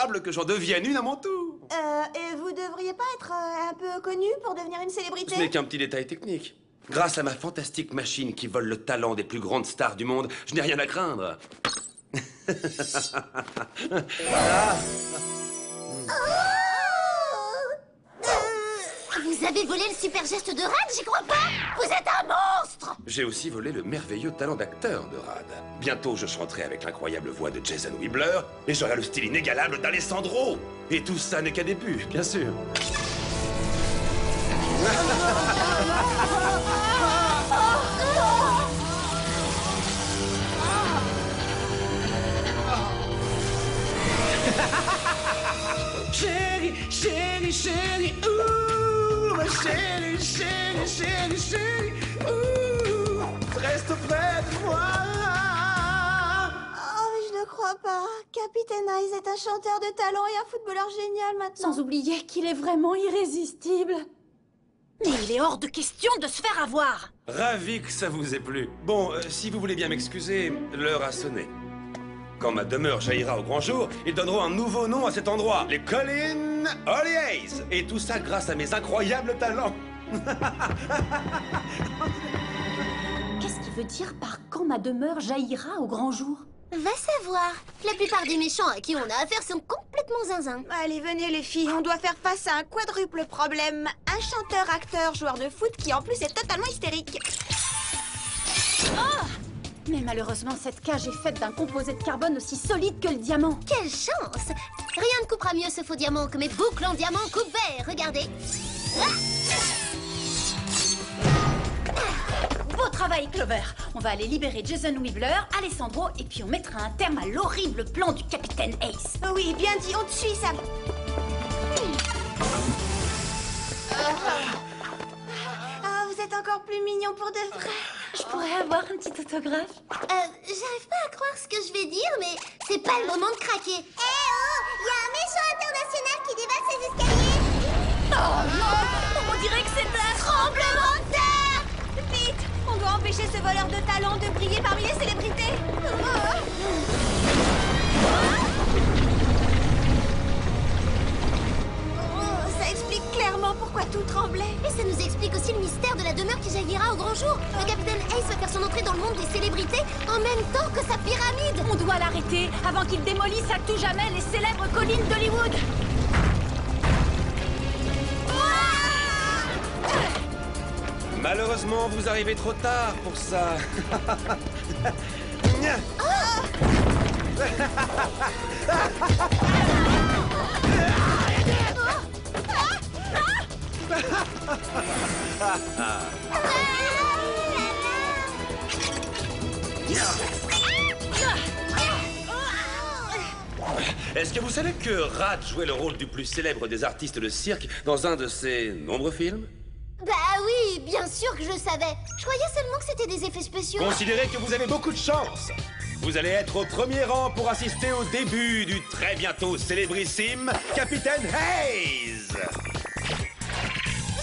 probable que j'en devienne une à mon tour. Et vous devriez pas être un peu connu pour devenir une célébrité? Ce n'est qu'un petit détail technique. Grâce à ma fantastique machine qui vole le talent des plus grandes stars du monde, je n'ai rien à craindre. Vous avez volé le super geste de Rad, j'y crois pas. Vous êtes un monstre. J'ai aussi volé le merveilleux talent d'acteur de Rad. Bientôt, je chanterai avec l'incroyable voix de Jason Wibbler et j'aurai le style inégalable d'Alessandro. Et tout ça n'est qu'un début, bien sûr. Chérie, chérie, chérie, ouh, ma chérie, chérie, chérie, chérie, ouh, reste près de moi. Oh, je ne crois pas. Capitaine Ice est un chanteur de talent et un footballeur génial maintenant. Sans oublier qu'il est vraiment irrésistible. Mais il est hors de question de se faire avoir. Ravi que ça vous ait plu. Bon, si vous voulez bien m'excuser, l'heure a sonné. Quand ma demeure jaillira au grand jour, ils donneront un nouveau nom à cet endroit, les collines Holly-Hayes. Et tout ça grâce à mes incroyables talents. Qu'est-ce qu'il veut dire par quand ma demeure jaillira au grand jour? Va savoir. La plupart des méchants à qui on a affaire sont complètement zinzin. Allez, venez les filles, on doit faire face à un quadruple problème. Un chanteur, acteur, joueur de foot qui en plus est totalement hystérique. Oh! Mais malheureusement, cette cage est faite d'un composé de carbone aussi solide que le diamant. Quelle chance! Rien ne coupera mieux ce faux diamant que mes boucles en diamant coupe-verre. Regardez. Beau travail, Clover. On va aller libérer Jason Wibbler, Alessandro, et puis on mettra un terme à l'horrible plan du capitaine Ace. Oui, bien dit, on te suit, Sam. Ah, vous êtes encore plus mignon pour de vrai. Je pourrais avoir un petit autographe? J'arrive pas à croire ce que je vais dire, mais c'est pas le moment de craquer. Eh oh! Il y a un méchant international qui dévale ses escaliers! Oh non! On dirait que c'est un Tremblement de terre! Vite, on doit empêcher ce voleur de talent de briller parmi les célébrités. Ça explique clairement pourquoi tout tremblait. Et ça nous explique aussi le mystère de la demeure qui jaillira au grand jour. Le capitaine Ace va faire son entrée dans le monde des célébrités en même temps que sa pyramide. On doit l'arrêter avant qu'il démolisse à tout jamais les célèbres collines d'Hollywood. Malheureusement, vous arrivez trop tard pour ça. Est-ce que vous savez que Rad jouait le rôle du plus célèbre des artistes de cirque dans un de ses nombreux films? Bah oui, bien sûr que je le savais. Je croyais seulement que c'était des effets spéciaux. Considérez que vous avez beaucoup de chance. Vous allez être au premier rang pour assister au début du très bientôt célébrissime Capitaine Hayes.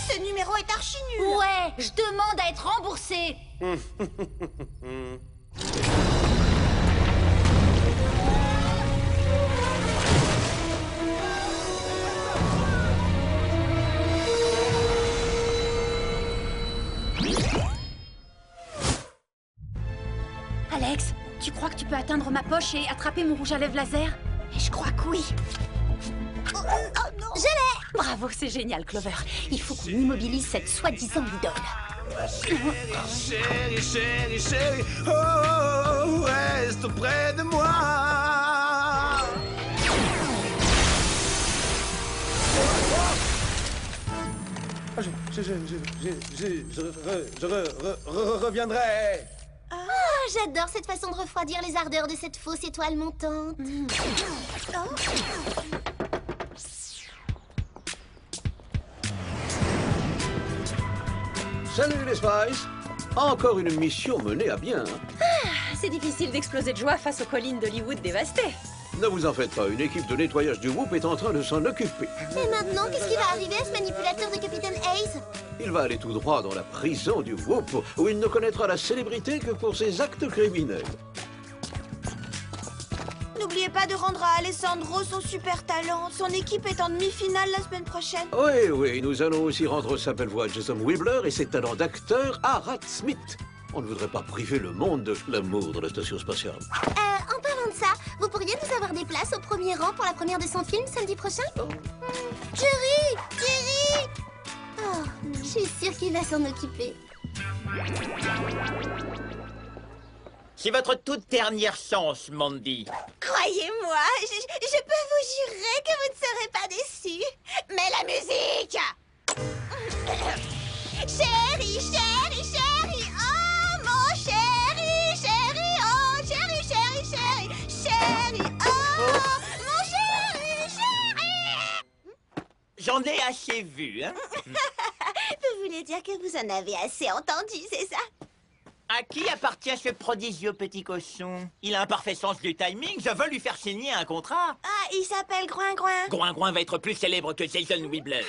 Ce numéro est archi nul. Ouais, je demande à être remboursé. Alex, tu crois que tu peux atteindre ma poche et attraper mon rouge à lèvres laser? Et je crois que oui. Oh non! Je l'ai! Bravo, c'est génial, Clover. Il faut qu'on immobilise cette soi-disant idole. Chérie, chérie, chérie, oh, reste près de moi. Je reviendrai. Oh, j'adore cette façon de refroidir les ardeurs de cette fausse étoile montante. Salut les Spice! Encore une mission menée à bien. C'est difficile d'exploser de joie face aux collines d'Hollywood dévastées. Ne vous en faites pas, une équipe de nettoyage du Whoop est en train de s'en occuper. Et maintenant, qu'est-ce qui va arriver à ce manipulateur de Capitaine Hayes? Il va aller tout droit dans la prison du Whoop, où il ne connaîtra la célébrité que pour ses actes criminels. n'oubliez pas de rendre à Alessandro son super talent. Son équipe est en demi-finale la semaine prochaine. Oui, oui, nous allons aussi rendre sa belle voix à Jason Wibbler et ses talents d'acteur à Rat Smith. On ne voudrait pas priver le monde de l'amour de la station spatiale. En parlant de ça, vous pourriez nous avoir des places au premier rang pour la première de son film samedi prochain? Jerry! Jerry! Oh, je suis sûre qu'il va s'en occuper. C'est votre toute dernière chance, Mandy. Croyez-moi, je peux vous jurer que vous ne serez pas déçus. Mais la musique! Chérie, chérie, chérie, oh mon chéri, chéri, oh chéri, chéri, chéri, chéri, oh mon chéri, chéri. J'en ai assez vu, hein. Vous voulez dire que vous en avez assez entendu, c'est ça? À qui appartient ce prodigieux petit cochon? Il a un parfait sens du timing, je veux lui faire signer un contrat. Ah, il s'appelle Groin-Groin. Groin-Groin va être plus célèbre que Jason Wibbler.